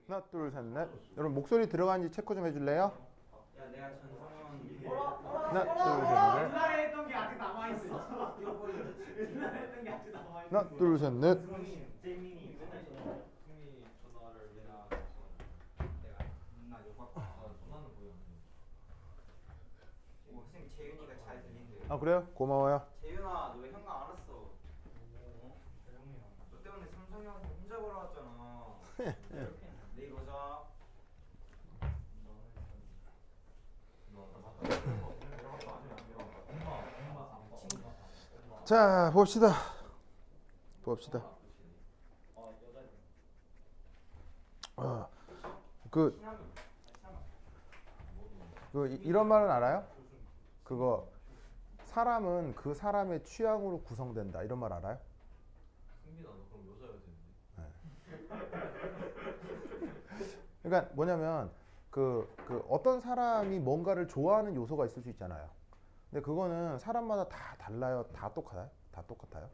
하나, 둘, 셋, 넷. 여러분 목소리 들어가는지 체크 좀 해줄래요? 야, 내가 전성현 하나, 둘, 셋, 넷. 옛날에 했던 게 아직 남아있어. 옛날에 했던 게 아직 남아있어. 하나, 둘, 셋, 넷. 재민이 맨날 형이 전화를 내가 맨날 욕 받고 전화는 거의 안 해. 오, 선생님 재윤이가 잘 들린대요. 아 그래요? 고마워요. 재윤아, 너 왜 현관 안 왔어? 어? 너 때문에 삼성이 형한테 혼자 걸어왔잖아. 내일 오자. 자 봅시다. 봅시다. 그 이런 말은 알아요? 그거 사람은 그 사람의 취향으로 구성된다 이런 말 알아요? 승빈아, 너 그럼 여자여야 되는데. 그러니까 뭐냐면 그 어떤 사람이 뭔가를 좋아하는 요소가 있을 수 있잖아요. 근데 그거는 사람마다 다 달라요. 다 똑같아요? 다 똑같아요?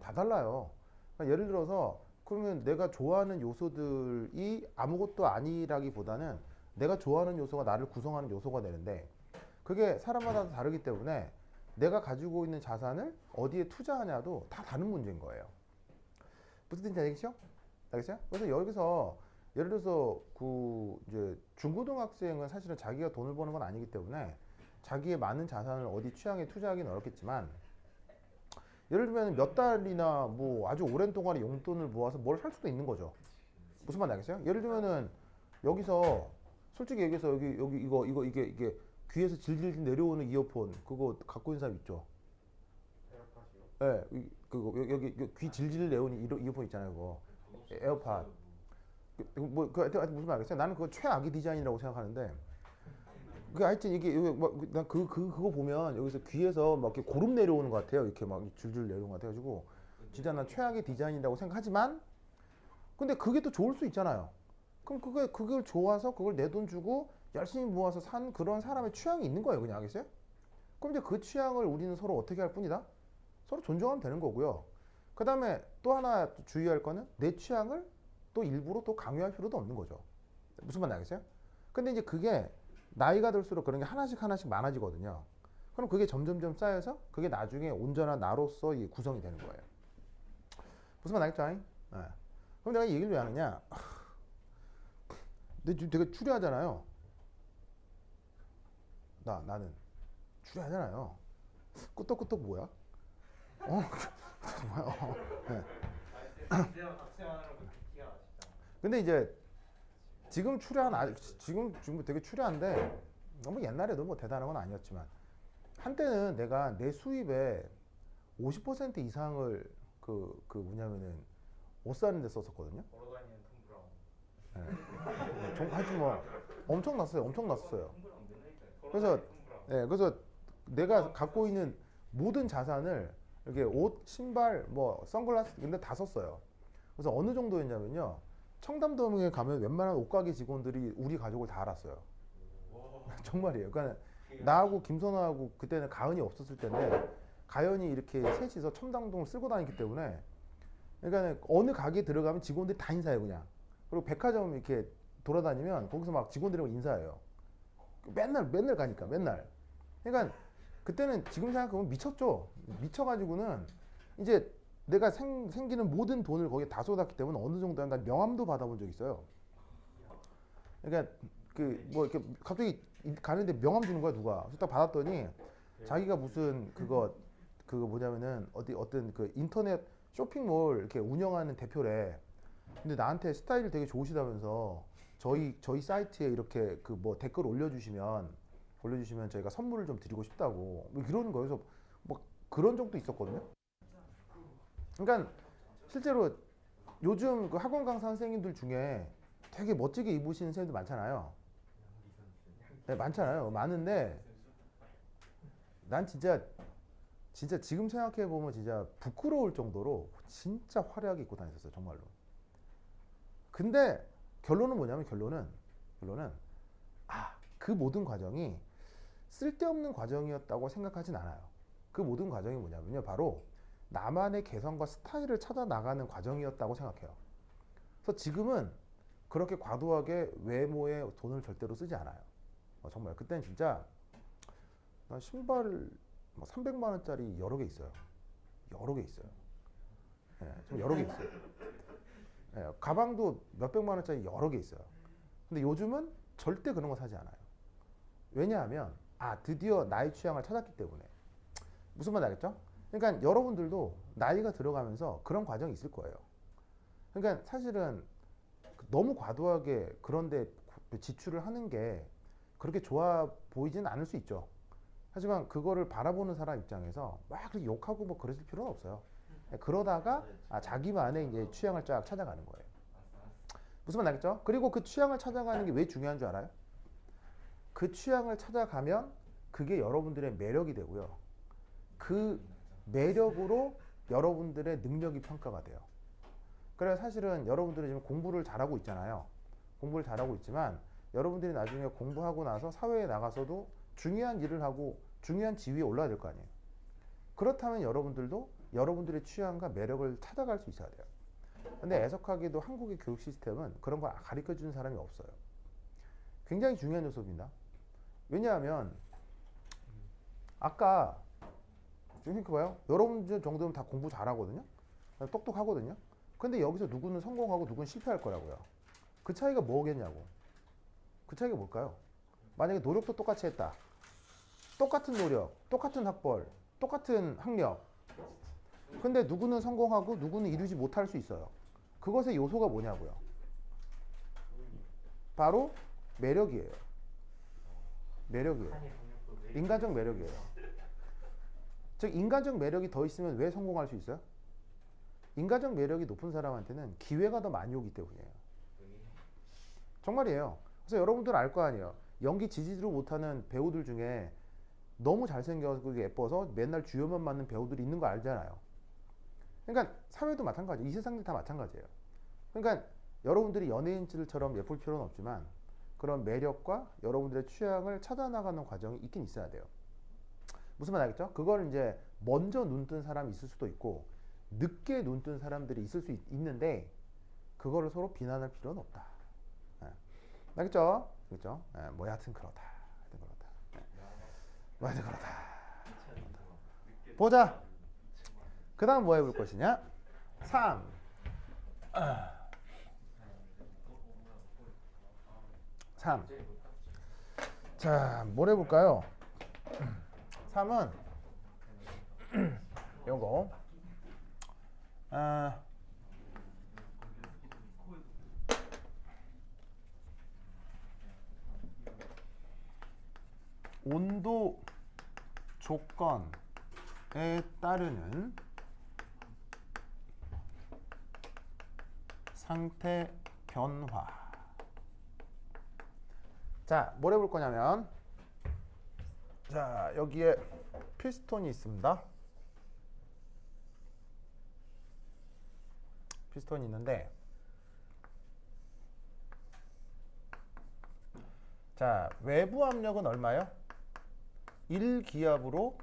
다 달라요. 그러니까 예를 들어서 그러면 내가 좋아하는 요소들이 아무것도 아니라기보다는 내가 좋아하는 요소가 나를 구성하는 요소가 되는데 그게 사람마다 다르기 때문에 내가 가지고 있는 자산을 어디에 투자하냐도 다 다른 문제인 거예요. 무슨 뜻인지 알겠죠? 알겠어요? 그래서 여기서 예를 들어서 그 이제 중고등학생은 사실은 자기가 돈을 버는 건 아니기 때문에 자기의 많은 자산을 어디 취향에 투자하기는 어렵겠지만 예를 들면 몇 달이나 뭐 아주 오랜 동안의 용돈을 모아서 뭘 살 수도 있는 거죠. 무슨 말인지 알겠어요? 예를 들면은 여기서 솔직히 얘기해서 여기 이게 귀에서 질질 내려오는 이어폰 그거 갖고 있는 사람 있죠? 예, 그거 여기 귀 질질 내오는 이어폰 있잖아요, 그거 에어팟. 하여튼 무슨 말 알겠어요? 나는 그거 최악의 디자인이라고 생각하는데 그 하여튼 이게 난 그거 보면 여기서 귀에서 막 이렇게 고름 내려오는 것 같아요. 이렇게 막 줄줄 내려오는 것 같아가지고 진짜 난 최악의 디자인이라고 생각하지만 근데 그게 또 좋을 수 있잖아요. 그럼 그걸 좋아서 그걸 내 돈 주고 열심히 모아서 산 그런 사람의 취향이 있는 거예요. 그냥 알겠어요? 그럼 이제 그 취향을 우리는 서로 어떻게 할 뿐이다? 서로 존중하면 되는 거고요. 그 다음에 또 하나 주의할 거는 내 취향을 또 일부러 또 강요할 필요도 없는 거죠. 무슨 말인지 알겠어요? 근데 이제 그게 나이가 들수록 그런 게 하나씩 하나씩 많아지거든요. 그럼 그게 점점점 쌓여서 그게 나중에 온전한 나로서 구성이 되는 거예요. 무슨 말 알겠죠? 네. 그럼 내가 이 얘기를 왜 하느냐? 근데 지금 되게 추리하잖아요. 나는 추리하잖아요. 끄떡끄떡 뭐야? 뭐야? 네. 근데 이제 지금 지금 되게 추리한데 너무 옛날에도 뭐 대단한 건 아니었지만 한때는 내가 내 수입의 50% 이상을 뭐냐면은 옷 사는 데 썼었거든요. 걸어다니는 톰 브라운. 네. 하여튼 뭐 엄청 났어요. 그래서 그래서 내가 갖고 있는 모든 자산을 이렇게 옷, 신발, 뭐 선글라스 근데 다 썼어요. 그래서 어느 정도였냐면요. 청담동에 가면 웬만한 옷가게 직원들이 우리 가족을 다 알았어요. 정말이에요. 그러니까 나하고 김선아하고 그때는 가은이 없었을 텐데 가연이 이렇게 셋이서 청담동을 쓸고 다녔기 때문에 그러니까 어느 가게에 들어가면 직원들이 다 인사해요 그냥. 그리고 백화점 이렇게 돌아다니면 거기서 막 직원들이랑 인사해요. 맨날 가니까 맨날. 그러니까 그때는 지금 생각해보면 미쳤죠. 미쳐가지고는 이제 내가 생기는 모든 돈을 거기에 다 쏟았기 때문에 어느 정도 난 명함도 받아본 적 있어요. 그러니까 뭐 이렇게 갑자기 가는데 명함 주는 거야 누가. 그래서 딱 받았더니 자기가 무슨 그거 뭐냐면은 어떤 그 인터넷 쇼핑몰 이렇게 운영하는 대표래. 근데 나한테 스타일 되게 좋으시다면서 저희 사이트에 이렇게 그 뭐 댓글 올려주시면 저희가 선물을 좀 드리고 싶다고 뭐 이러는 거예요. 그래서 뭐 그런 적도 있었거든요. 그러니까 실제로 요즘 그 학원 강사 선생님들 중에 되게 멋지게 입으시는 선생님들 많잖아요. 네, 많잖아요. 많은데 난 진짜 지금 생각해 보면 진짜 부끄러울 정도로 진짜 화려하게 입고 다녔었어요, 정말로. 근데 결론은 뭐냐면 결론은 그 모든 과정이 쓸데없는 과정이었다고 생각하진 않아요. 그 모든 과정이 뭐냐면요, 바로 나만의 개성과 스타일을 찾아 나가는 과정이었다고 생각해요. 그래서 지금은 그렇게 과도하게 외모에 돈을 절대로 쓰지 않아요. 정말 그때는 진짜 나 신발 뭐 300만 원짜리 여러 개 있어요. 여러 개 있어요. 예, 좀 여러 개 있어요. 예, 가방도 몇백만 원짜리 여러 개 있어요. 근데 요즘은 절대 그런 거 사지 않아요. 왜냐하면 드디어 나의 취향을 찾았기 때문에. 무슨 말 알겠죠? 그러니까 여러분들도 나이가 들어가면서 그런 과정이 있을 거예요. 그러니까 사실은 너무 과도하게 그런데 지출을 하는 게 그렇게 좋아 보이지는 않을 수 있죠. 하지만 그거를 바라보는 사람 입장에서 막 그렇게 욕하고 뭐 그러실 필요는 없어요. 그러다가 자기만의 이제 취향을 쫙 찾아가는 거예요. 무슨 말 알겠죠? 그리고 그 취향을 찾아가는 게 왜 중요한 줄 알아요? 그 취향을 찾아가면 그게 여러분들의 매력이 되고요. 그 매력으로 여러분들의 능력이 평가가 돼요. 그래서 사실은 여러분들이 지금 공부를 잘하고 있잖아요. 공부를 잘하고 있지만 여러분들이 나중에 공부하고 나서 사회에 나가서도 중요한 일을 하고 중요한 지위에 올라야 될 거 아니에요. 그렇다면 여러분들도 여러분들의 취향과 매력을 찾아갈 수 있어야 돼요. 근데 애석하게도 한국의 교육 시스템은 그런 걸 가르쳐 주는 사람이 없어요. 굉장히 중요한 요소입니다. 왜냐하면 아까 지금 생각해봐요. 여러분들 정도면 다 공부 잘하거든요. 똑똑하거든요. 근데 여기서 누구는 성공하고 누구는 실패할 거라고요. 그 차이가 뭐겠냐고. 그 차이가 뭘까요? 만약에 노력도 똑같이 했다. 똑같은 노력, 똑같은 학벌, 똑같은 학력. 근데 누구는 성공하고 누구는 이루지 못할 수 있어요. 그것의 요소가 뭐냐고요. 바로 매력이에요. 매력이에요. 인간적 매력이에요. 즉 인간적 매력이 더 있으면 왜 성공할 수 있어요? 인간적 매력이 높은 사람한테는 기회가 더 많이 오기 때문이에요. 정말이에요. 그래서 여러분들 알 거 아니에요. 연기 지지도 못하는 배우들 중에 너무 잘생겨서 예뻐서 맨날 주연만 맡는 배우들이 있는 거 알잖아요. 그러니까 사회도 마찬가지예요. 이 세상들 다 마찬가지예요. 그러니까 여러분들이 연예인들처럼 예쁠 필요는 없지만 그런 매력과 여러분들의 취향을 찾아나가는 과정이 있긴 있어야 돼요. 무슨 말 알겠죠? 그걸 이제 먼저 눈뜬 사람이 있을 수도 있고 늦게 눈뜬 사람들이 있을 수 있는데 그거를 서로 비난할 필요는 없다. 알겠죠? 그렇죠? 뭐 여하튼 그렇다. 하여튼 그렇다. 뭐 하여튼 그렇다. 보자. 그 다음 뭐 해볼 것이냐? 3. 자, 뭘 해볼까요? 3은 요거 온도 조건에 따르는 상태 변화. 자, 뭘 해볼 거냐면 자, 여기에 피스톤이 있습니다. 피스톤이 있는데 자, 외부 압력은 얼마예요? 1기압으로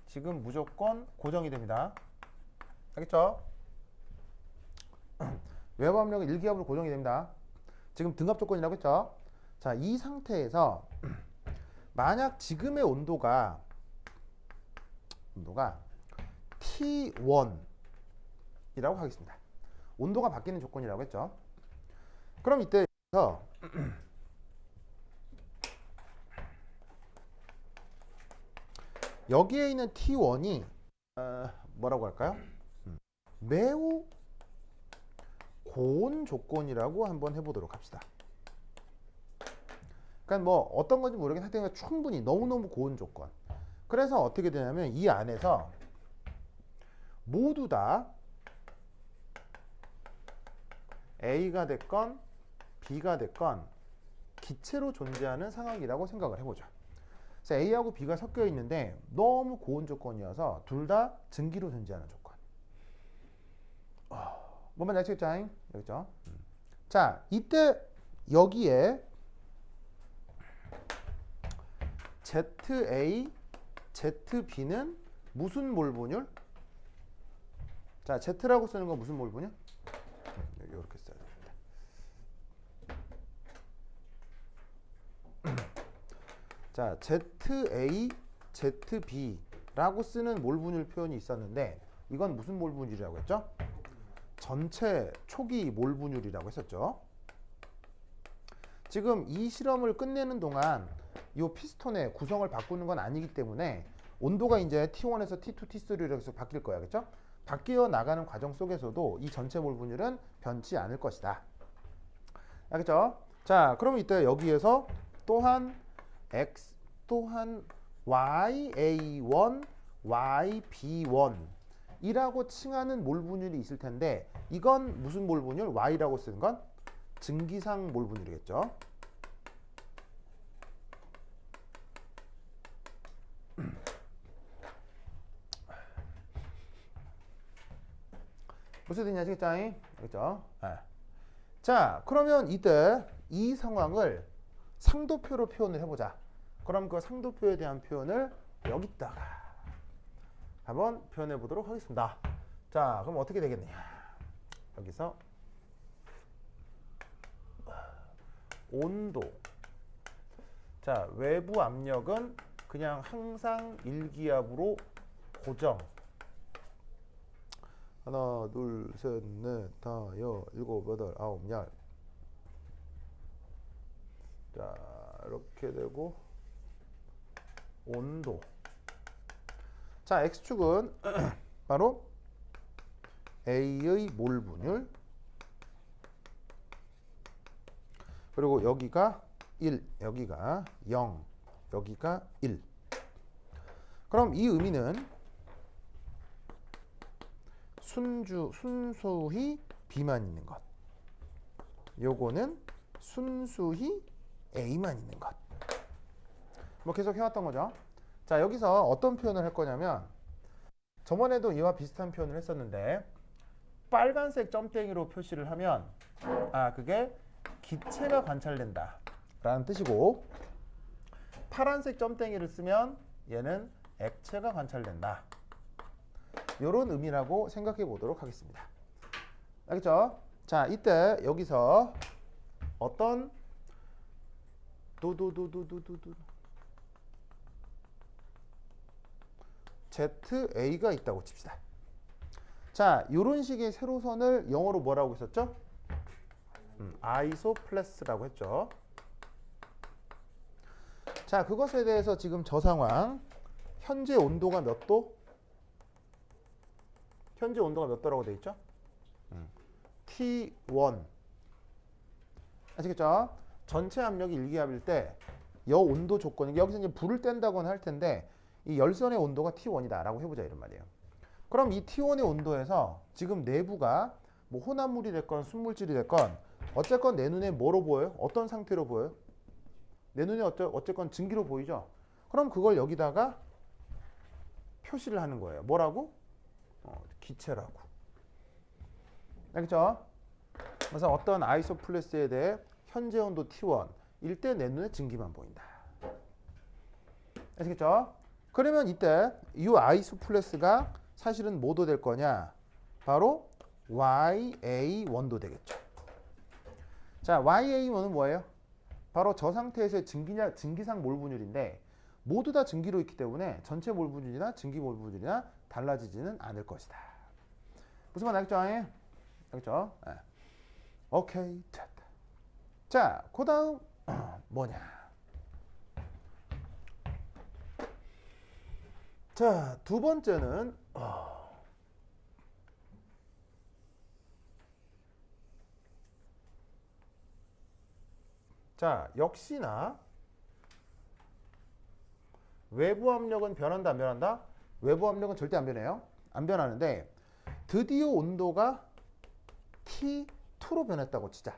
지금 무조건 고정이 됩니다. 알겠죠? 외부 압력은 1기압으로 고정이 됩니다. 지금 등압 조건이라고 했죠? 자, 이 상태에서 만약 지금의 온도가 T1이라고 하겠습니다. 온도가 바뀌는 조건이라고 했죠? 그럼 이때서 여기에 있는 T1이 뭐라고 할까요? 매우 고온 조건이라고 한번 해보도록 합시다. 그러니까 뭐 어떤 건지 모르겠는데 하여튼 충분히 너무너무 고온 조건. 그래서 어떻게 되냐면 이 안에서 모두 다 A가 됐건 B가 됐건 기체로 존재하는 상황이라고 생각을 해보죠. 그래서 A하고 B가 섞여 있는데 너무 고온 조건이어서 둘 다 증기로 존재하는 조건. 뭐만 알겠죠? 알겠죠? 자, 이때 여기에 ZA, ZB는 무슨 몰분율? 자, Z라고 쓰는 건 무슨 몰분율? 이렇게 써야 됩니다. 자, ZA, ZB라고 쓰는 몰 분율 표현이 있었는데 이건 무슨 몰 분율이라고 했죠? 전체 초기 몰 분율이라고 했었죠. 지금 이 실험을 끝내는 동안 이 피스톤의 구성을 바꾸는 건 아니기 때문에 온도가 이제 T1에서 T2, T3로 계속 바뀔 거야. 그렇죠? 바뀌어 나가는 과정 속에서도 이 전체 몰 분율은 변치 않을 것이다. 알겠죠? 자, 그러면 이때 여기에서 또한 X 또한 YA1, YB1 이라고 칭하는 몰 분율이 있을 텐데 이건 무슨 몰 분율? Y라고 쓰는 건 증기상 몰 분율이겠죠. 무슨 뜻인지 아시겠죠? 알겠죠? 네. 자, 그러면 이때 이 상황을 상도표로 표현을 해보자. 그럼 그 상도표에 대한 표현을 여기다가 한번 표현해 보도록 하겠습니다. 자, 그럼 어떻게 되겠느냐? 여기서 온도. 자, 외부 압력은 그냥 항상 일기압으로 고정. 하나, 둘, 셋, 넷, 다, 여, 일곱, 여덟, 아홉, 열. 자, 이렇게 되고 온도. 자, X축은 바로 A의 몰 분율. 그리고 여기가 1, 여기가 0, 여기가 1. 그럼 이 의미는 순수히 B만 있는 것. 요거는 순수히 A만 있는 것. 뭐 계속 해왔던 거죠. 자, 여기서 어떤 표현을 할 거냐면 저번에도 이와 비슷한 표현을 했었는데 빨간색 점땡이로 표시를 하면 그게 기체가 관찰된다 라는 뜻이고 파란색 점땡이를 쓰면 얘는 액체가 관찰된다. 이런 의미라고 생각해 보도록 하겠습니다. 알겠죠? 자, 이때 여기서 어떤 ZA가 있다고 칩시다. 자, 이런 식의 세로선을 영어로 뭐라고 했었죠? 아이소플래스라고 했죠. 자, 그것에 대해서 지금 저 상황 현재 온도가 몇 도? 현재 온도가 몇 도라고 돼 있죠? T1. 아시겠죠? 전체 압력이 일기압일 때 여 온도 조건이 여기서 이제 불을 뗀다고는 할 텐데 이 열선의 온도가 T1이다라고 해보자 이런 말이에요. 그럼 이 T1의 온도에서 지금 내부가 뭐 혼합물이 됐건 순물질이 됐건 어쨌건 내 눈에 뭐로 보여요? 어떤 상태로 보여요? 내 눈에 어쨌건 증기로 보이죠? 그럼 그걸 여기다가 표시를 하는 거예요. 뭐라고? 기체라고. 알겠죠? 그래서 어떤 아이소플래스에 대해 현재 온도 T1 일 때 내 눈에 증기만 보인다. 아시겠죠? 그러면 이때 이 아이소플래스가 사실은 뭐도 될 거냐? 바로 YA1도 되겠죠. 자, YA1은 뭐예요? 바로 저 상태에서의 증기상 몰 분율인데 모두 다 증기로 있기 때문에 전체 몰 분율이나 증기 몰 분율이나 달라지지는 않을 것이다. 무슨 말 알겠죠? 알겠죠? 네. 오케이, 됐다. 자, 그 다음 뭐냐? 자, 두 번째는 자, 역시나 외부 압력은 변한다 안 변한다? 외부 압력은 절대 안 변해요. 안 변하는데 드디어 온도가 T2로 변했다고 치자.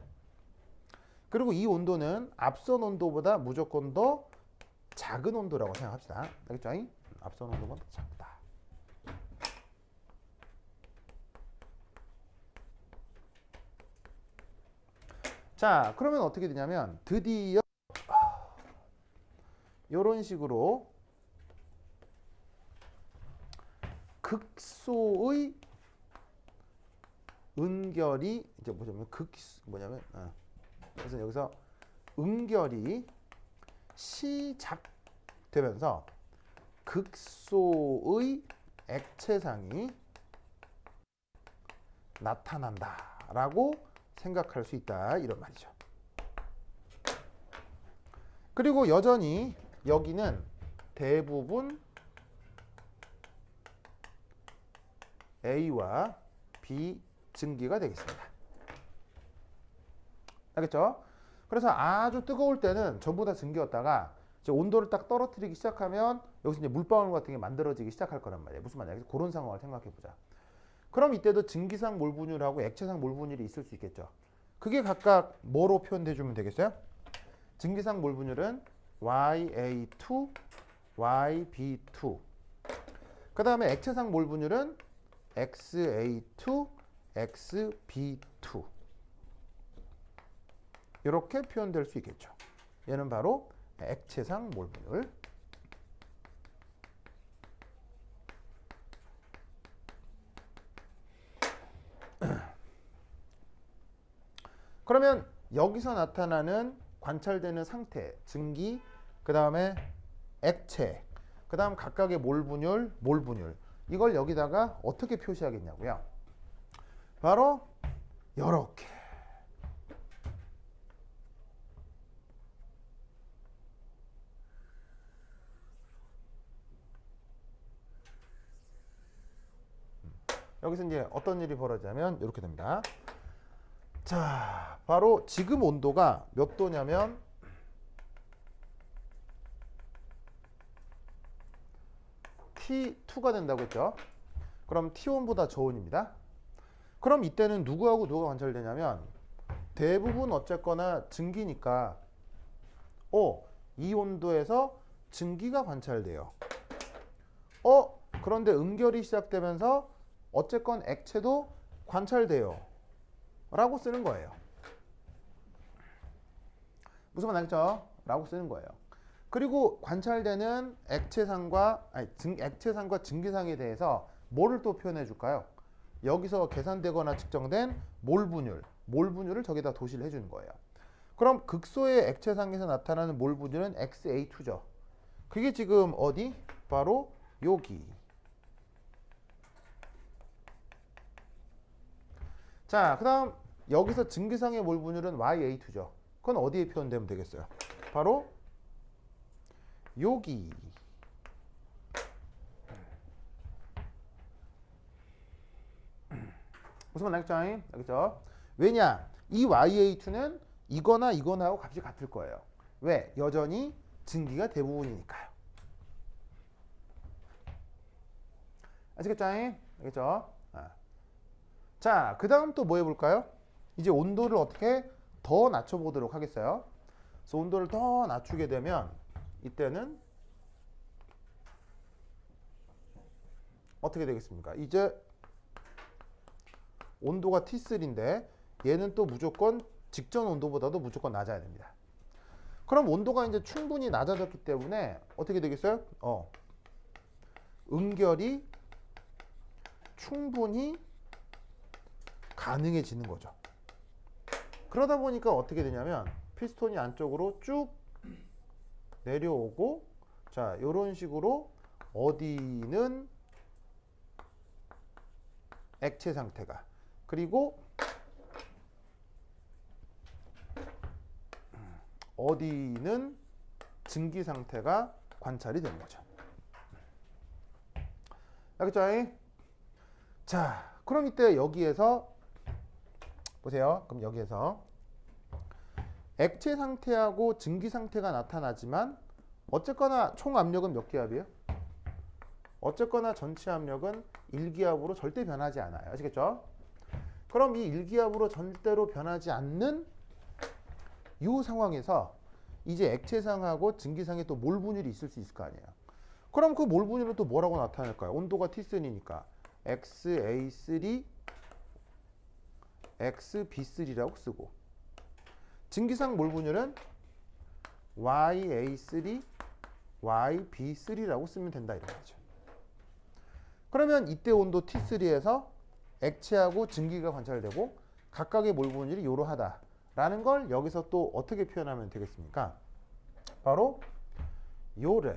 그리고 이 온도는 앞선 온도보다 무조건 더 작은 온도라고 생각합시다. 알겠죠? 앞선 온도보다 더 작다. 자, 그러면 어떻게 되냐면 드디어 이런 식으로 극소의 은결이 이제 그래서 여기서 은결이 시작된다. 되면서 극소의 액체상이 나타난다라고 생각할 수 있다 이런 말이죠. 그리고 여전히 여기는 대부분 A와 B 증기가 되겠습니다. 알겠죠? 그래서 아주 뜨거울 때는 전부 다 증기였다가 이제 온도를 딱 떨어뜨리기 시작하면 여기서 이제 물방울 같은 게 만들어지기 시작할 거란 말이에요. 무슨 말이야? 그런 상황을 생각해 보자. 그럼 이때도 증기상 몰분율하고 액체상 몰분율이 있을 수 있겠죠. 그게 각각 뭐로 표현해 주면 되겠어요? 증기상 몰분율은 YA2, YB2. 그 다음에 액체상 몰분율은 XA2, XB2. 이렇게 표현될 수 있겠죠. 얘는 바로 액체상 몰분율. 그러면 여기서 나타나는 관찰되는 상태, 증기, 그 다음에 액체, 그 다음 각각의 몰분율, 몰분율. 이걸 여기다가 어떻게 표시하겠냐고요? 바로 이렇게. 여기서 이제 어떤 일이 벌어지냐면 이렇게 됩니다. 자, 바로 지금 온도가 몇 도냐면 T2가 된다고 했죠. 그럼 T1보다 저온입니다. 그럼 이때는 누구하고 누가 관찰되냐면 대부분 어쨌거나 증기니까 이 온도에서 증기가 관찰돼요. 그런데 응결이 시작되면서 어쨌건 액체도 관찰돼요. 라고 쓰는 거예요. 무슨 말 알겠죠? 라고 쓰는 거예요. 그리고 관찰되는 액체상과 증기상에 대해서 뭐를 또 표현해 줄까요? 여기서 계산되거나 측정된 몰분율을 저기다 도시를 해주는 거예요. 그럼 극소의 액체상에서 나타나는 몰분율은 XA2죠. 그게 지금 어디? 바로 여기. 자, 그 다음 여기서 증기상의 몰분율은 YA2죠. 그건 어디에 표현되면 되겠어요? 바로 여기. 무슨 말 알겠죠? 알겠죠? 왜냐? 이 YA2는 이거나 이거나하고 값이 같을 거예요. 왜? 여전히 증기가 대부분이니까요. 아시겠죠? 알겠죠? 자, 그 다음 또 뭐 해볼까요? 이제 온도를 어떻게 더 낮춰보도록 하겠어요. 그래서 온도를 더 낮추게 되면 이때는 어떻게 되겠습니까? 이제 온도가 T3인데 얘는 또 무조건 직전 온도보다도 무조건 낮아야 됩니다. 그럼 온도가 이제 충분히 낮아졌기 때문에 어떻게 되겠어요? 응결이 충분히 가능해지는 거죠. 그러다 보니까 어떻게 되냐면 피스톤이 안쪽으로 쭉 내려오고, 자, 이런 식으로 어디는 액체 상태가, 그리고 어디는 증기 상태가 관찰이 되는 거죠. 알겠죠? 자, 그럼 이때 여기에서 보세요. 그럼 여기에서 액체 상태하고 증기 상태가 나타나지만 어쨌거나 총 압력은 몇 기압이에요? 어쨌거나 전체 압력은 1기압으로 절대 변하지 않아요. 아시겠죠? 그럼 이 1기압으로 절대로 변하지 않는 이 상황에서 이제 액체상하고 증기상에 또 몰분율이 있을 수 있을 거 아니에요. 그럼 그 몰분율은 또 뭐라고 나타날까요? 온도가 T3니까 XA3, XB3라고 쓰고, 증기상 몰분율은 YA3, YB3라고 쓰면 된다 이런 거죠. 그러면 이때 온도 T3에서 액체하고 증기가 관찰되고 각각의 몰분율이 이러하다라는 걸 여기서 또 어떻게 표현하면 되겠습니까? 바로 요래.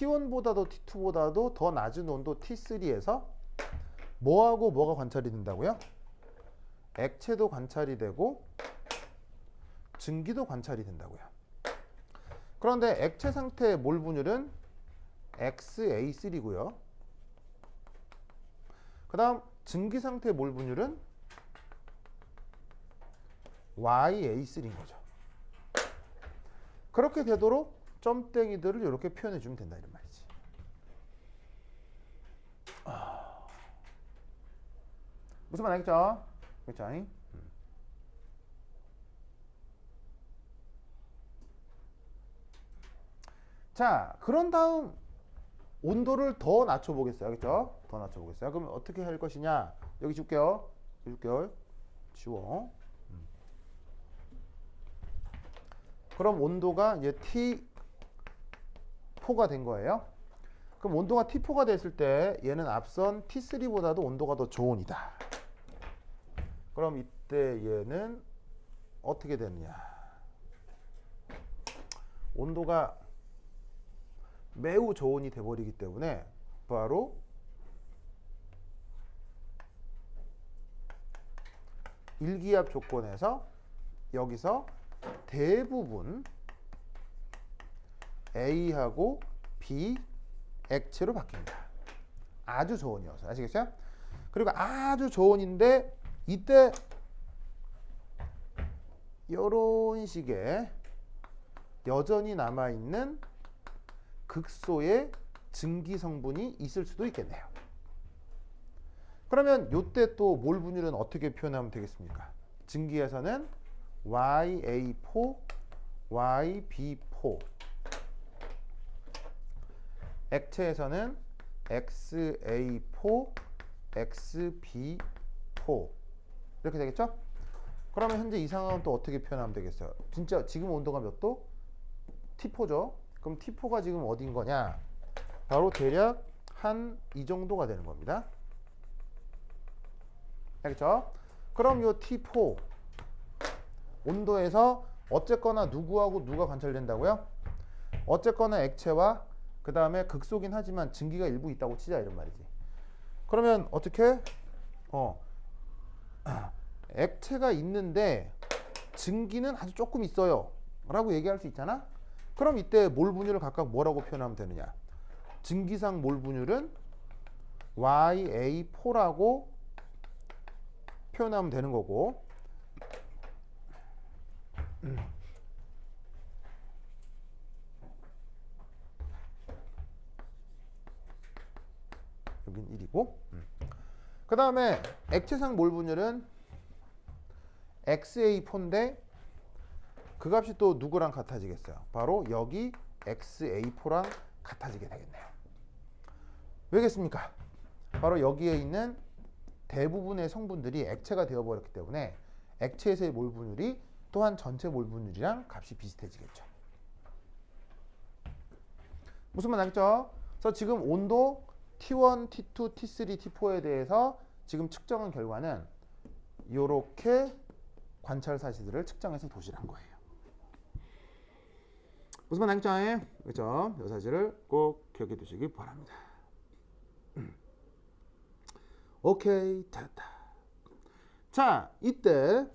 T1보다도 T2보다도 더 낮은 온도 T3에서 뭐하고 뭐가 관찰이 된다고요? 액체도 관찰이 되고 증기도 관찰이 된다고요. 그런데 액체 상태의 몰 분율은 XA3고요. 그 다음 증기 상태의 몰 분율은 YA3인 거죠. 그렇게 되도록 점땡이들을 이렇게 표현해 주면 된다 이런 말이지. 무슨 말 알겠죠? 그렇죠? 자, 그런 다음 온도를 더 낮춰보겠어요. 알겠죠? 더 낮춰보겠어요. 그럼 어떻게 할 것이냐? 여기 줄게요. 지워. 그럼 온도가 이제 T4가 된 거예요. 그럼 온도가 T4가 됐을 때 얘는 앞선 T3보다도 온도가 더 저온이다. 그럼 이때 얘는 어떻게 되느냐? 온도가 매우 저온이 돼버리기 때문에 바로 일기압 조건에서 여기서 대부분 A하고 B 액체로 바뀝니다. 아주 저온이어서. 아시겠어요? 그리고 아주 저온인데 이때 이런 식의 여전히 남아있는 극소의 증기 성분이 있을 수도 있겠네요. 그러면 이때 또 몰 분율은 어떻게 표현하면 되겠습니까? 증기에서는 YA4, YB4, 액체에서는 XA4, XB4 이렇게 되겠죠? 그러면 현재 이 상황은 또 어떻게 표현하면 되겠어요? 진짜 지금 온도가 몇 도? T4죠? 그럼 T4가 지금 어딘 거냐? 바로 대략 한 이 정도가 되는 겁니다. 알겠죠? 그럼 이 T4 온도에서 어쨌거나 누구하고 누가 관찰된다고요? 어쨌거나 액체와 그 다음에 극소긴 하지만 증기가 일부 있다고 치자 이런 말이지. 그러면 어떻게? 액체가 있는데 증기는 아주 조금 있어요 라고 얘기할 수 있잖아. 그럼 이때 몰 분율을 각각 뭐라고 표현하면 되느냐? 증기상 몰 분율은 YA4라고 표현하면 되는 거고, 여긴 1이고, 그 다음에 액체상 몰 분율은 XA4인데 그 값이 또 누구랑 같아지겠어요? 바로 여기 XA4랑 같아지게 되겠네요. 왜겠습니까? 바로 여기에 있는 대부분의 성분들이 액체가 되어버렸기 때문에 액체에서의 몰 분율이 또한 전체 몰 분율이랑 값이 비슷해지겠죠. 무슨 말 알겠죠? 그래서 지금 온도 T1, T2, T3, T4에 대해서 지금 측정한 결과는 이렇게 관찰 사실들을 측정해서 도출한 거예요. 무슨 말 알겠죠? 그렇죠? 이 사실을 꼭 기억해 두시기 바랍니다. 오케이, 됐다. 자, 이때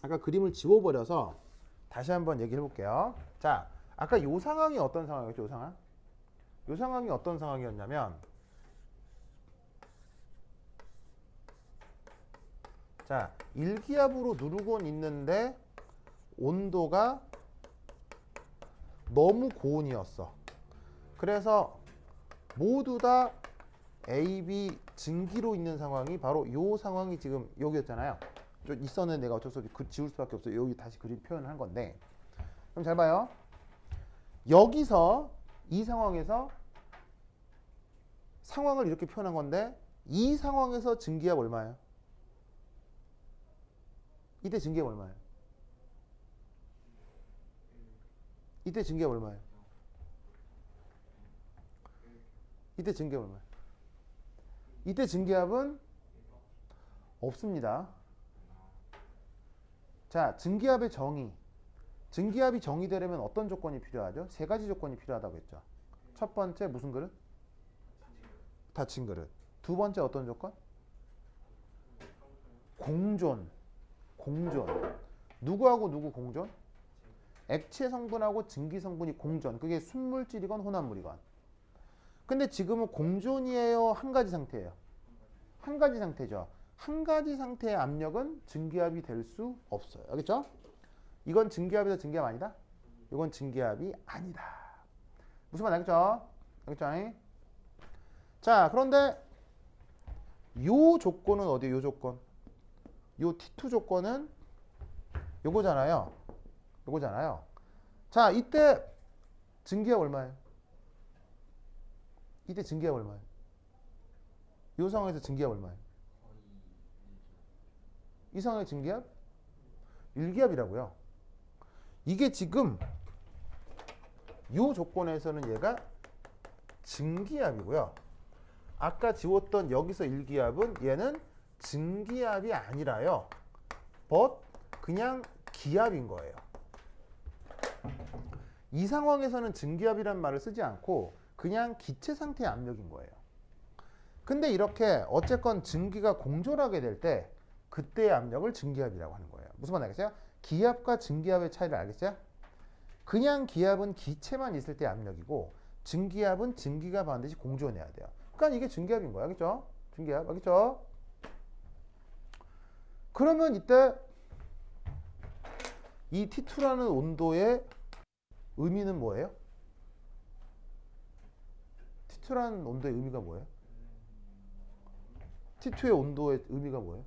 아까 그림을 지워버려서 다시 한번 얘기해 볼게요. 자, 아까 이 상황이 어떤 상황이었죠? 이 상황? 이 상황이 어떤 상황이었냐면, 자, 일기압으로 누르곤 있는데 온도가 너무 고온이었어. 그래서 모두 다 A, B 증기로 있는 상황이 바로 이 상황이 지금 여기였잖아요. 좀 있었는데 내가 어쩔 수 없이 지울 수밖에 없어요. 여기 다시 그림 표현을 한 건데, 그럼 잘 봐요. 여기서 이 상황에서 상황을 이렇게 표현한 건데, 이 상황에서 증기압 얼마예요? 이때 증기압 얼마예요? 이때 증기압 얼마예요? 이때 증기압 얼마예요? 이때 증기압은 없습니다. 자, 증기압의 정의. 증기압이 정의되려면 어떤 조건이 필요하죠? 세 가지 조건이 필요하다고 했죠. 첫 번째 무슨 그릇? 닫힌 그릇. 두 번째 어떤 조건? 공존. 공존. 누구하고 누구 공존? 액체 성분하고 증기 성분이 공존. 그게 순물질이건 혼합물이건. 근데 지금은 공존이에요? 한 가지 상태예요? 한 가지 상태죠. 한 가지 상태의 압력은 증기압이 될 수 없어요. 알겠죠? 이건 증기압이다, 증기압 아니다? 이건 증기압이 아니다. 무슨 말 알겠죠? 알겠죠? 자, 그런데 요 조건은 어디에요? 요 조건. 요 T2 조건은 요거잖아요. 요거잖아요. 자, 이때 증기압 얼마예요? 이때 증기압 얼마예요? 요 상황에서 증기압 얼마예요? 이 상황의 증기압? 1기압이라고요. 이게 지금 요 조건에서는 얘가 증기압이고요. 아까 지웠던 여기서 1기압은 얘는 증기압이 아니라요. but 그냥 기압인 거예요. 이 상황에서는 증기압이란 말을 쓰지 않고 그냥 기체 상태의 압력인 거예요. 근데 이렇게 어쨌건 증기가 공존하게 될 때 그때의 압력을 증기압이라고 하는 거예요. 무슨 말 알겠어요? 기압과 증기압의 차이를 알겠어요? 그냥 기압은 기체만 있을 때 압력이고 증기압은 증기가 반드시 공존해야 돼요. 그러니까 이게 증기압인 거야. 알겠죠? 증기압. 알겠죠? 그러면 이때 이 T2라는 온도의 의미는 뭐예요? T2라는 온도의 의미가 뭐예요? T2의 온도의 의미가 뭐예요?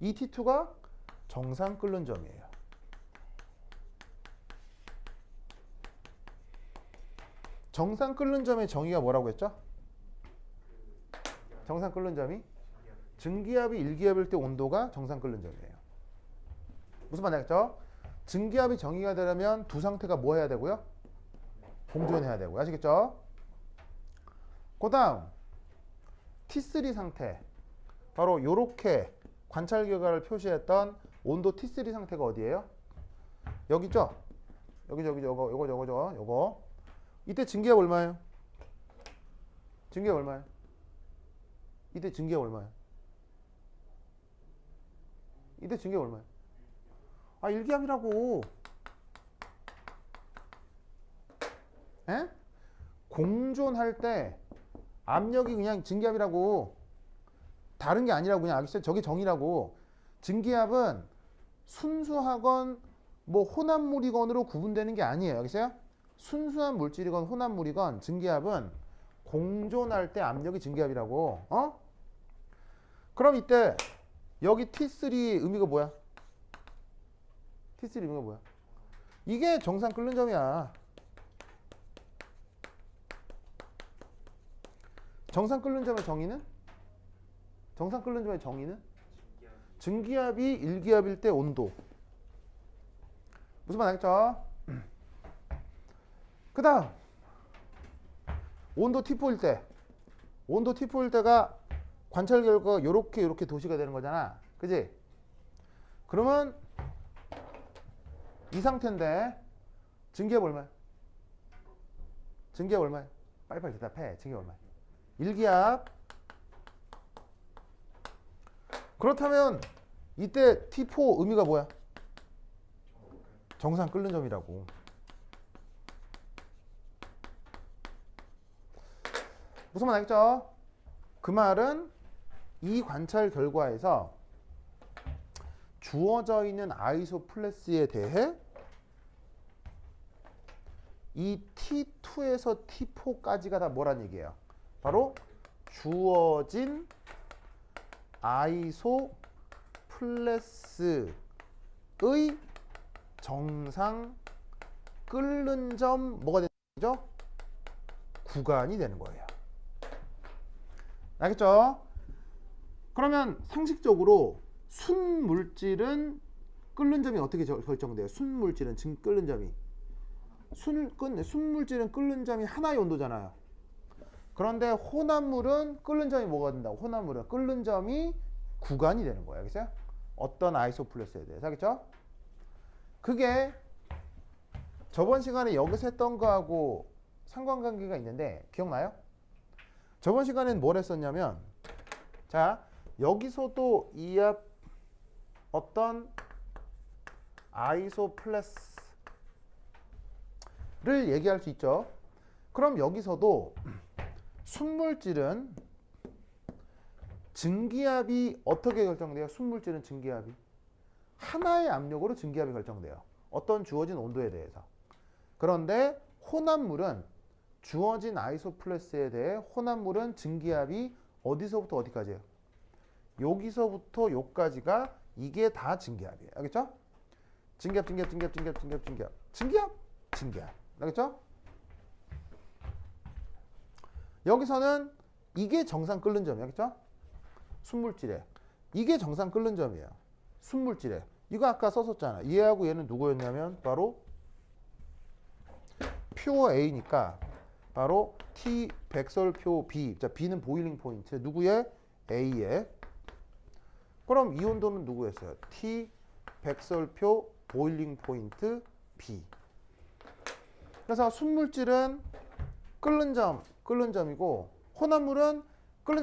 이 T2가 정상 끓는 점이에요. 정상 끓는 점의 정의가 뭐라고 했죠? 정상 끓는 점이 증기압이 1기압일 때 온도가 정상 끓는 점이에요. 무슨 말 알겠죠? 증기압이 정의가 되려면 두 상태가 뭐 해야 되고요? 공존해야 되고요. 아시겠죠? 그 다음 T3 상태. 바로 요렇게 관찰 결과를 표시했던 온도 T3 상태가 어디예요? 여기죠? 요거. 이때 증기압 얼마예요? 증기압 얼마예요? 이때 증기압 얼마예요? 이때 증기압 얼마예요? 아, 1기압이라고. 에? 공존할 때 압력이 그냥 증기압이라고. 다른 게 아니라고 그냥 알겠어요? 저게 정의라고. 증기압은 순수하건 뭐 혼합물이건으로 구분되는 게 아니에요. 알겠어요? 순수한 물질이건 혼합물이건 증기압은 공존할 때 압력이 증기압이라고. 어? 그럼 이때 여기 T3 의미가 뭐야? T3 의미가 뭐야? 이게 정상 끓는 점이야. 정상 끓는 점의 정의는? 정상 끓는 점의 정의는? 증기압이 1기압일 때 온도. 무슨 말 알겠죠? 그 다음 온도 T4일 때, 온도 T4일 때가 관찰 결과가 요렇게 도시가 되는 거잖아. 그지? 그러면 이 상태인데 증기압 얼마야? 증기압 얼마야? 빨리빨리 대답해. 증기압 얼마야? 1기압. 그렇다면 이때 T4 의미가 뭐야? 정상 끓는 점이라고. 무슨 말 알겠죠? 그 말은 이 관찰 결과에서 주어져 있는 아이소플래스에 대해 이 T2에서 T4까지가 다 뭐란 얘기예요? 바로 주어진 아이소플래스의 정상 끓는 점 뭐가 되는 거죠? 구간이 되는 거예요. 알겠죠? 그러면 상식적으로 순물질은 끓는 점이 어떻게 결정돼요? 순물질은 끓는 점이 순물질은 끓는 점이 하나의 온도잖아요. 그런데 혼합물은 끓는 점이 뭐가 된다고? 혼합물은 끓는 점이 구간이 되는 거예요. 알겠어요? 어떤 아이소플래스에 대해서. 알겠죠? 그게 저번 시간에 여기서 했던 거하고 상관관계가 있는데 기억나요? 저번 시간엔 뭘 했었냐면 자 여기서도 이 앞 어떤 아이소플레스를 얘기할 수 있죠. 그럼 여기서도 순물질은 증기압이 어떻게 결정돼요? 순물질은 증기압이 하나의 압력으로 증기압이 결정돼요. 어떤 주어진 온도에 대해서. 그런데 혼합물은 주어진 아이소플레스에 대해 혼합물은 증기압이 어디서부터 어디까지예요? 여기서부터 여기까지가 이게 다 증기압이에요. 알겠죠? 증기압. 알겠죠? 여기서는 이게 정상 끓는 점이에요. 알겠죠? 순물질에. 이게 정상 끓는 점이에요. 순물질에. 이거 아까 썼었잖아. 얘하고 얘는 누구였냐면 바로 퓨어 A니까 바로 T 백설표 B. 자, B는 보일링 포인트. 누구의? A의. 그럼 이 온도는 누구였어요? T 백설표 보일링 포인트 B. 그래서 순물질은 끓는 점이고 혼합물은 끓는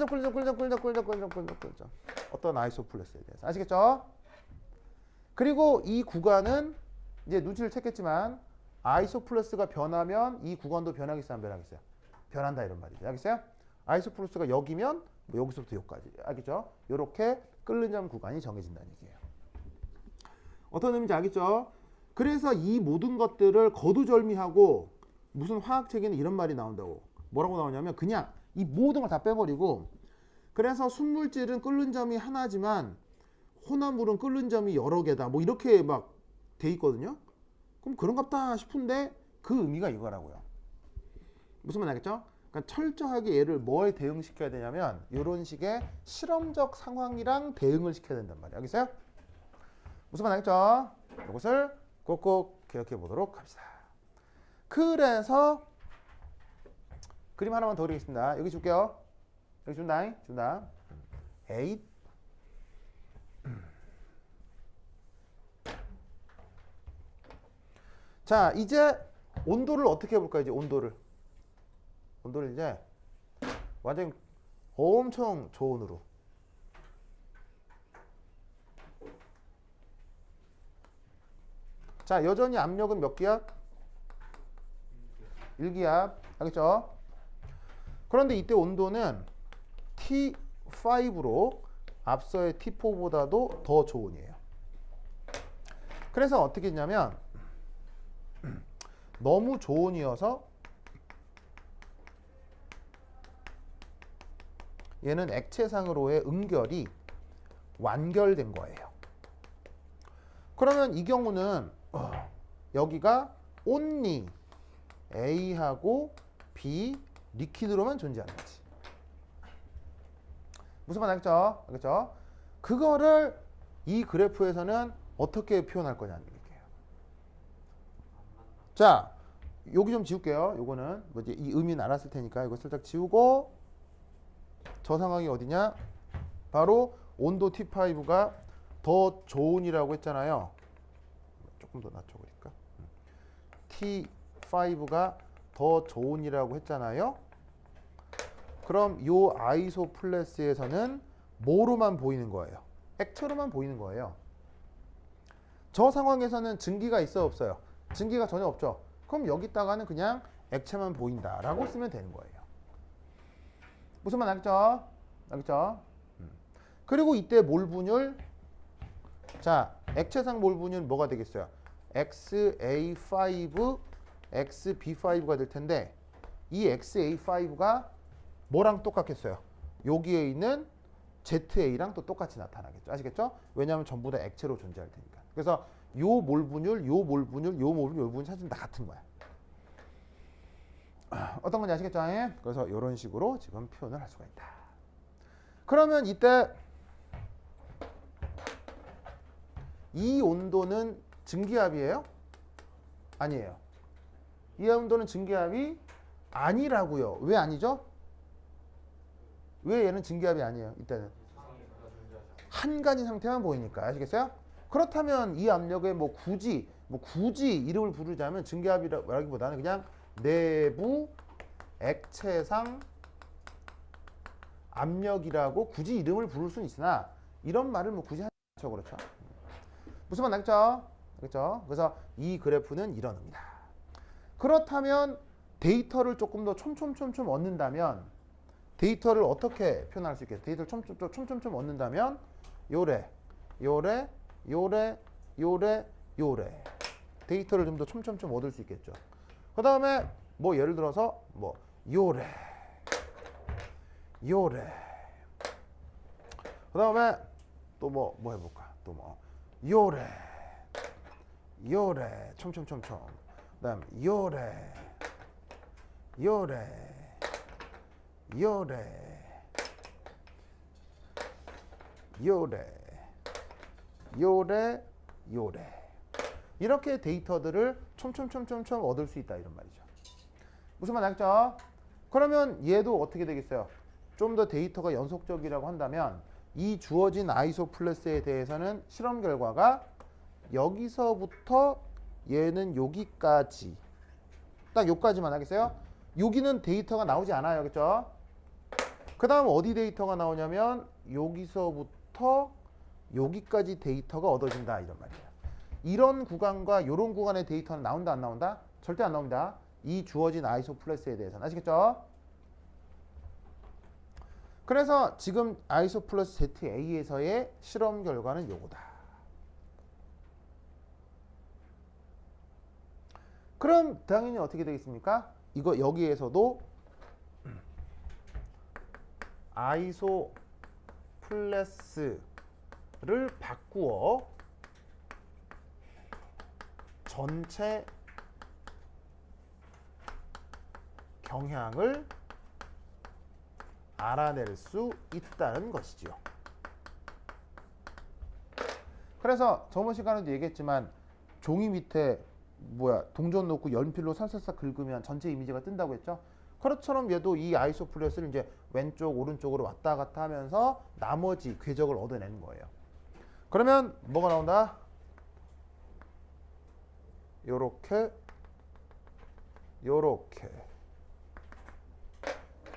점. 어떤 아이소플레스에 대해서. 아시겠죠? 그리고 이 구간은 이제 눈치를 챘겠지만 아이소플레스가 변하면 이 구간도 변하겠어요? 안 변하겠어요? 변한다 이런 말이죠. 알겠어요? 아이소플레스가 여기면 뭐 여기서부터 여기까지. 알겠죠? 이렇게 끓는 점 구간이 정해진다는 얘기예요. 어떤 의미인지 알겠죠? 그래서 이 모든 것들을 거두절미하고 무슨 화학책에는 이런 말이 나온다고. 뭐라고 나오냐면 그냥 이 모든 걸 다 빼버리고 그래서 순물질은 끓는 점이 하나지만 혼합물은 끓는 점이 여러 개다. 뭐 이렇게 막 돼 있거든요. 그럼 그런갑다 싶은데 그 의미가 이거라고요. 무슨 말 알겠죠? 그러니까 철저하게 얘를 뭐에 대응시켜야 되냐면 이런 식의 실험적 상황이랑 대응을 시켜야 된단 말이에요. 알겠어요? 무슨 말 알겠죠? 이것을 꼭꼭 기억해 보도록 합시다. 그래서 그림 하나만 더 그리겠습니다. 여기 줄게요. 여기 준다. 8. 자, 이제 온도를 어떻게 해볼까? 이제 온도를 이제 완전히 엄청 저온으로. 자, 여전히 압력은 몇 기압? 1기압. 알겠죠? 그런데 이때 온도는 T5로 앞서의 T4보다도 더 저온이에요. 그래서 어떻게 했냐면 너무 저온이어서 얘는 액체상으로의 응결이 완결된 거예요. 그러면 이 경우는 여기가 only A하고 B 리퀴드로만 존재하는 거지. 무슨 말 알겠죠? 알겠죠? 그거를 이 그래프에서는 어떻게 표현할 거냐는 얘기예요. 자, 여기 좀 지울게요. 요거는 뭐지? 이 의미는 알았을 테니까 이거 살짝 지우고 저 상황이 어디냐? 바로 온도 T5가 더 저온이라고 했잖아요. 조금 더 낮춰버릴까? T5가 더 저온이라고 했잖아요. 그럼 요 아이소플레스에서는 뭐로만 보이는 거예요? 액체로만 보이는 거예요. 저 상황에서는 증기가 있어 없어요? 증기가 전혀 없죠. 그럼 여기다가는 그냥 액체만 보인다라고 쓰면 되는 거예요. 무슨 말 알겠죠? 알겠죠? 그리고 이때 몰 분율, 자, 액체상 몰 분율 뭐가 되겠어요? XA5, XB5가 될 텐데 이 XA5가 뭐랑 똑같겠어요? 여기에 있는 ZA랑 또 똑같이 나타나겠죠. 아시겠죠? 왜냐하면 전부 다 액체로 존재할 테니까. 그래서 요 몰 분율, 요 몰 분율, 요 몰 분율, 요 분율 사실은 다 같은 거야. 어떤 건지 아시겠죠? 그래서 이런 식으로 지금 표현을 할 수가 있다. 그러면 이때 이 온도는 증기압이에요? 아니에요. 이 온도는 증기압이 아니라고요. 왜 아니죠? 왜 얘는 증기압이 아니에요? 이때는 한 가지 상태만 보이니까. 아시겠어요? 그렇다면 이 압력에 뭐 굳이 이름을 부르자면 증기압이라기보다는 그냥 내부 액체상 압력이라고 굳이 이름을 부를 수는 있으나 이런 말을 뭐 굳이 하지 않죠. 그렇죠? 무슨 말 나겠죠? 그렇죠? 그래서 이 그래프는 이런 겁니다. 그렇다면 데이터를 조금 더 촘촘촘촘 얻는다면 데이터를 어떻게 표현할 수 있겠어요? 데이터를 촘촘촘 얻는다면 요래 데이터를 좀 더 촘촘 얻을 수 있겠죠. 그 다음에 뭐 예를 들어서 뭐 요래 그 다음에 또 뭐 해볼까? 또 뭐 요래 촘촘 그 다음 요래 이렇게 데이터들을 촘촘 얻을 수 있다 이런 말이죠. 무슨 말 알겠죠? 그러면 얘도 어떻게 되겠어요? 좀 더 데이터가 연속적이라고 한다면 이 주어진 아이소플러스에 대해서는 실험 결과가 여기서부터 얘는 여기까지 딱 여기까지만 하겠어요? 여기는 데이터가 나오지 않아요. 그렇죠? 그 다음 어디 데이터가 나오냐면 여기서부터 여기까지 데이터가 얻어진다 이런 말이에요. 이런 구간과 이런 구간의 데이터는 나온다 안 나온다? 절대 안 나옵니다. 이 주어진 아이소플러스에 대해서는. 아시겠죠? 그래서 지금 아이소플러스 ZA에서의 실험 결과는 요거다. 그럼 당연히 어떻게 되겠습니까? 이거 여기에서도 아이소플러스를 바꾸어 전체 경향을 알아낼 수 있다는 것이죠. 그래서 저번 시간에도 얘기했지만 종이 밑에 동전 놓고 연필로 살살살 긁으면 전체 이미지가 뜬다고 했죠. 그것처럼 얘도 이 아이소플러스를 이제 왼쪽 오른쪽으로 왔다 갔다 하면서 나머지 궤적을 얻어내는 거예요. 그러면 뭐가 나온다? 요렇게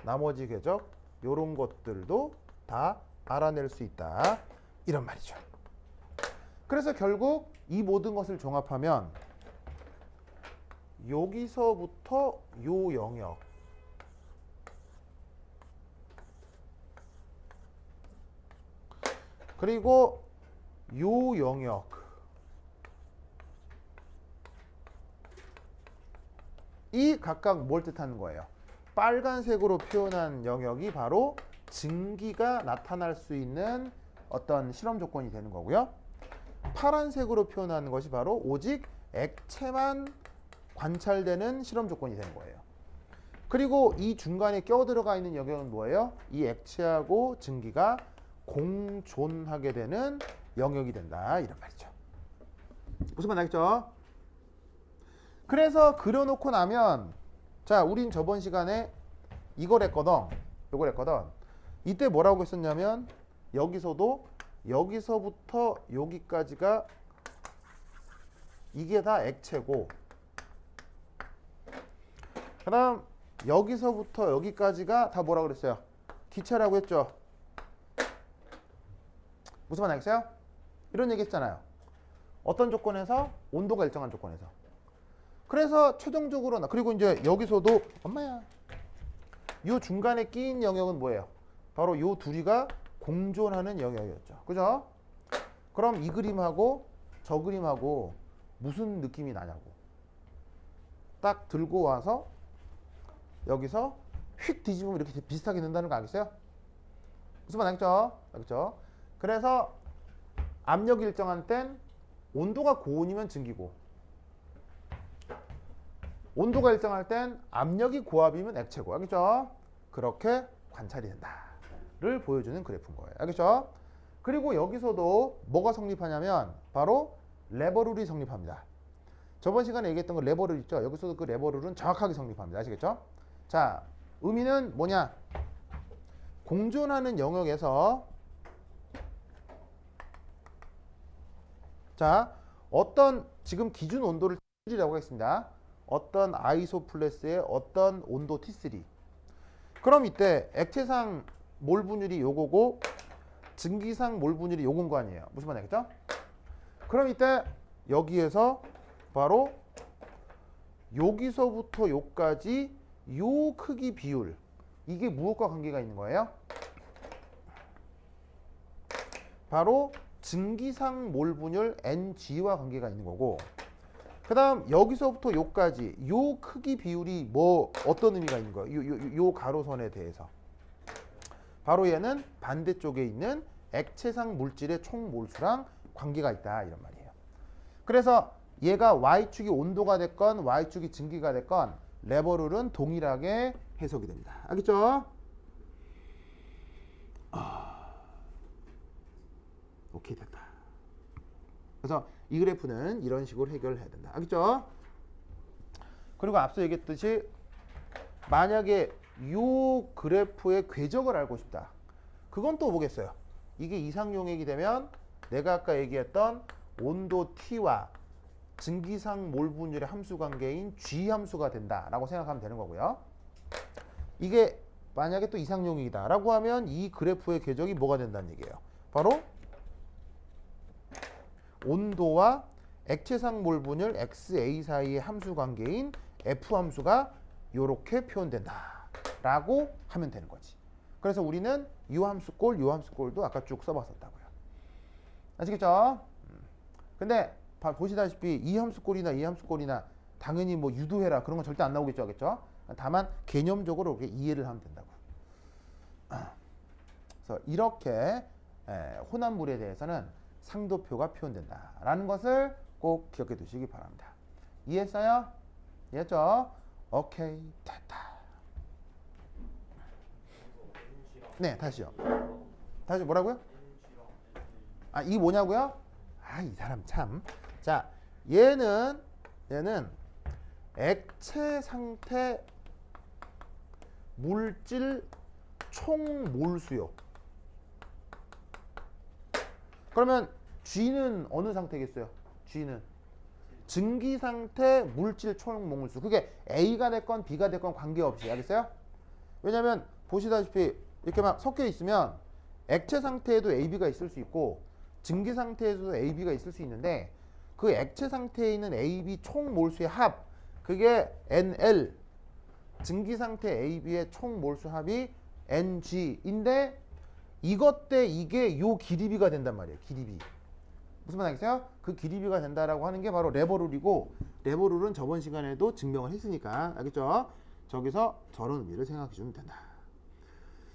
나머지 궤적 요런 것들도 다 알아낼 수 있다 이런 말이죠. 그래서 결국 이 모든 것을 종합하면 여기서부터 요 영역 그리고 요 영역 이 각각 뭘 뜻하는 거예요? 빨간색으로 표현한 영역이 바로 증기가 나타날 수 있는 어떤 실험 조건이 되는 거고요. 파란색으로 표현하는 것이 바로 오직 액체만 관찰되는 실험 조건이 되는 거예요. 그리고 이 중간에 껴들어가 있는 영역은 뭐예요? 이 액체하고 증기가 공존하게 되는 영역이 된다 이런 말이죠. 무슨 말 알겠죠? 그래서 그려놓고 나면 자, 우린 저번 시간에 이걸 했거든. 이때 뭐라고 했었냐면 여기서부터 여기까지가 이게 다 액체고 그 다음 여기서부터 여기까지가 다 뭐라고 그랬어요? 기체라고 했죠. 무슨 말 알겠어요? 이런 얘기 했잖아요. 어떤 조건에서? 온도가 일정한 조건에서. 그래서 최종적으로 그리고 이제 여기서도 엄마야 요 중간에 끼인 영역은 뭐예요? 바로 요 둘이가 공존하는 영역이었죠. 그죠? 그럼 이 그림하고 저 그림하고 무슨 느낌이 나냐고. 딱 들고 와서 여기서 휙 뒤집으면 이렇게 비슷하게 된다는 거 알겠어요? 무슨 말 알겠죠? 알겠죠? 그래서 압력이 일정한 땐 온도가 고온이면 증기고 온도가 일정할 땐 압력이 고압이면 액체고. 알겠죠? 그렇게 관찰이 된다를 보여주는 그래프인 거예요. 알겠죠? 그리고 여기서도 뭐가 성립하냐면 바로 레버룰이 성립합니다. 저번 시간에 얘기했던 그 레버룰 있죠? 여기서도 그 레버룰은 정확하게 성립합니다. 아시겠죠? 자, 의미는 뭐냐? 공존하는 영역에서 자, 어떤 지금 기준 온도를 T라고 하겠습니다. 어떤 아이소플래스의 어떤 온도 T3. 그럼 이때 액체상 몰 분율이 요거고 증기상 몰 분율이 요건 거 아니에요. 무슨 말이겠죠? 그럼 이때 여기에서 바로 여기서부터 요까지 요 크기 비율, 이게 무엇과 관계가 있는 거예요? 바로 증기상 몰 분율 NG와 관계가 있는 거고, 그 다음 여기서부터 요까지 요 크기 비율이 뭐 어떤 의미가 있는 거예요? 요 가로선에 대해서 바로 얘는 반대쪽에 있는 액체상 물질의 총 몰수랑 관계가 있다, 이런 말이에요. 그래서 얘가 Y축이 온도가 됐건 Y축이 증기가 됐건 레버룰은 동일하게 해석이 됩니다. 알겠죠? 오케이, 됐다. 그래서 이 그래프는 이런 식으로 해결해야 된다. 알겠죠? 그리고 앞서 얘기했듯이 만약에 이 그래프의 궤적을 알고 싶다. 그건 또 뭐겠어요? 이게 이상용액이 되면 내가 아까 얘기했던 온도 T와 증기상 몰 분율의 함수 관계인 G 함수가 된다라고 생각하면 되는 거고요. 이게 만약에 또 이상용액이다라고 하면 이 그래프의 궤적이 뭐가 된다는 얘기예요? 바로 온도와 액체상 몰 분율 XA 사이의 함수 관계인 F 함수가 이렇게 표현된다 라고 하면 되는 거지. 그래서 우리는 이 함수꼴, 이 함수꼴도 아까 쭉 써봤었다고요. 아시겠죠? 근데 보시다시피 이 함수꼴이나 이 함수꼴이나 당연히 뭐 유도해라 그런 건 절대 안 나오겠죠, 알겠죠? 다만 개념적으로 이렇게 이해를 하면 된다고. 그래서 이렇게 혼합물에 대해서는 상도표가 표현된다라는 것을 꼭 기억해 두시기 바랍니다. 이해했어요? 이해했죠? 오케이, 됐다. 네, 다시요. 다시 뭐라고요? 아, 이 뭐냐고요? 아, 이 사람 참. 자, 얘는 액체 상태 물질 총 몰수요. 그러면 G는 어느 상태겠어요? G는 증기 상태 물질 총 몰수. 그게 A가 됐건 B가 됐건 관계없이, 알겠어요? 왜냐면 보시다시피 이렇게 막 섞여 있으면 액체 상태에도 AB가 있을 수 있고 증기 상태에도 AB가 있을 수 있는데 그 액체 상태에 있는 AB 총 몰수의 합, 그게 NL, 증기 상태 AB의 총 몰수 합이 NG인데 이것 때 이게 요 길이비가 된단 말이에요. 길이비. 무슨 말 알겠어요? 그 길이비가 된다라고 하는 게 바로 레버룰이고, 레버룰은 저번 시간에도 증명을 했으니까 알겠죠? 저기서 저런 의미를 생각해 주면 된다.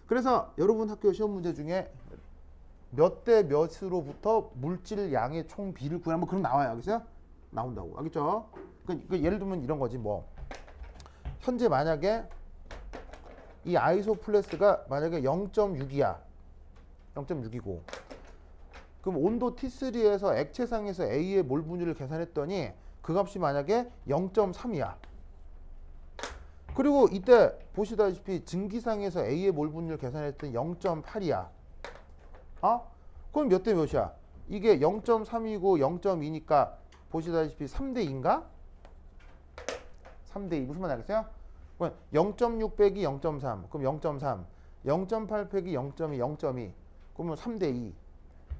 그래서 여러분 학교 시험 문제 중에 몇 대 몇으로부터 물질 양의 총 비를 구하면 뭐 그런 나와요. 알겠어요? 나온다고. 알겠죠? 그러니까 예를 들면 이런 거지 뭐. 현재 만약에 이 아이소플래스가 만약에 0.6이야. 0.6이고. 그럼 온도 T3에서 액체상에서 A의 몰 분율을 계산했더니 그 값이 만약에 0.3이야. 그리고 이때 보시다시피 증기상에서 A의 몰 분율 계산했더니 0.8이야. 그럼 몇 대 몇이야? 이게 0.3이고 0.2니까 보시다시피 3대 2인가? 3대 2. 무슨 말 알겠어요? 0.6 빼기 0.3. 그럼 0.3. 0.8 빼기 0.2. 0.2. 그러면 3대 2.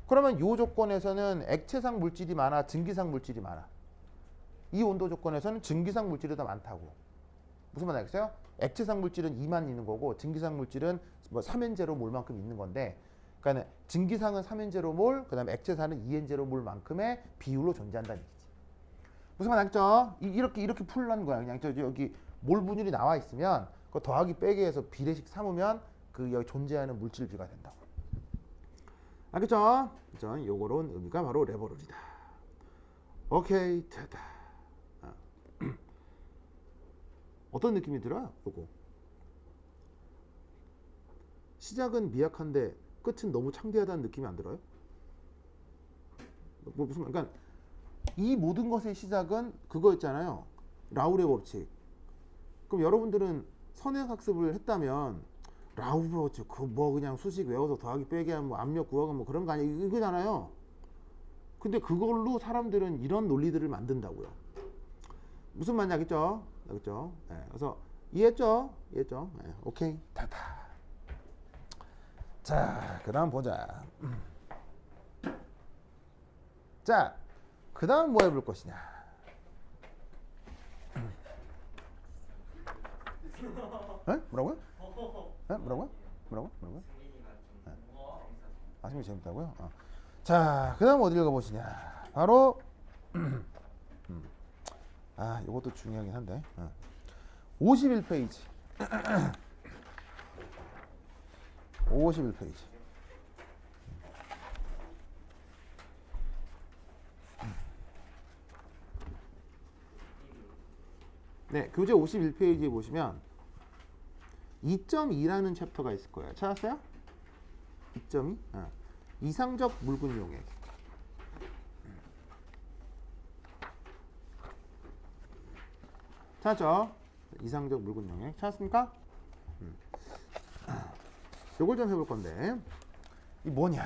그러면 이 조건에서는 액체상 물질이 많아? 증기상 물질이 많아? 이 온도 조건에서는 증기상 물질이 더 많다고. 무슨 말 알겠어요? 액체상 물질은 2만 있는 거고 증기상 물질은 뭐 3N0 몰만큼 있는 건데, 그러니까 증기상은 3N0 몰, 그다음에 액체상은 2N0 몰만큼의 비율로 존재한다는 얘기지. 무슨 말 알겠죠? 이렇게 풀라는 거야. 그냥 여기 몰 분율이 나와 있으면 그 더하기 빼기 해서 비례식 삼으면 그 여기 존재하는 물질 비가 된다고. 알겠죠? 요거런 의미가 바로 레버룰이다. 오케이, 됐다. 어떤 느낌이 들어요? 요거. 시작은 미약한데 끝은 너무 창대하다는 느낌이 안 들어요? 뭐 무슨 말? 그러니까 이 모든 것의 시작은 그거였잖아요. 라울의 법칙. 그럼 여러분들은 선행학습을 했다면 라울의 법칙 그 뭐 그냥 수식 외워서 더하기 빼기 하면 뭐 압력 구하고 뭐 그런 거 아니에요? 이거잖아요. 근데 그걸로 사람들은 이런 논리들을 만든다고요. 무슨 말인지 알겠죠? 알겠죠? 네, 그래서 이해했죠? 이해했죠? 네, 오케이. 됐다. 자, 그 다음 보자. 자, 그 다음 뭐 해볼 것이냐. 에? 뭐라고요? 에? 뭐라고요? 뭐라고요? 승민이가 좀 아침이 재밌다고요? 자, 그 다음 어디를 가보시냐. 바로 이것도 중요하긴 한데 51페이지 51페이지 네, 교재 51페이지에 보시면 2.2라는 챕터가 있을 거예요. 찾았어요? 2.2? 이상적 물분 용액. 찾았죠? 이상적 물분 용액. 찾았습니까? 요걸 좀 해볼 건데 이 뭐냐?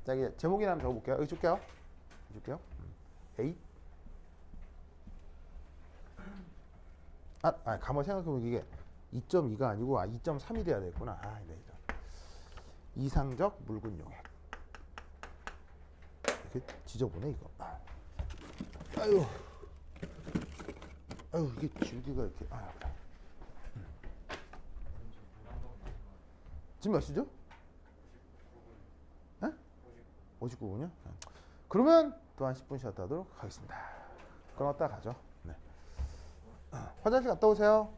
자, 이게 제목이나 한번 적어볼게요. 여기 줄게요. A. 가만 생각해보면 이게 2.2가 아니고 2.3이 돼야 되겠구나. 네. 이상적 물분 용액. 이렇게 지져보네 이거. 아유 이게 줄기가 이렇게. 지금 몇 시죠? 59분이요? 그러면 또 한 10분 쉬었다 하도록 하겠습니다. 그럼 왔다 가죠. 네. 화장실 갔다 오세요.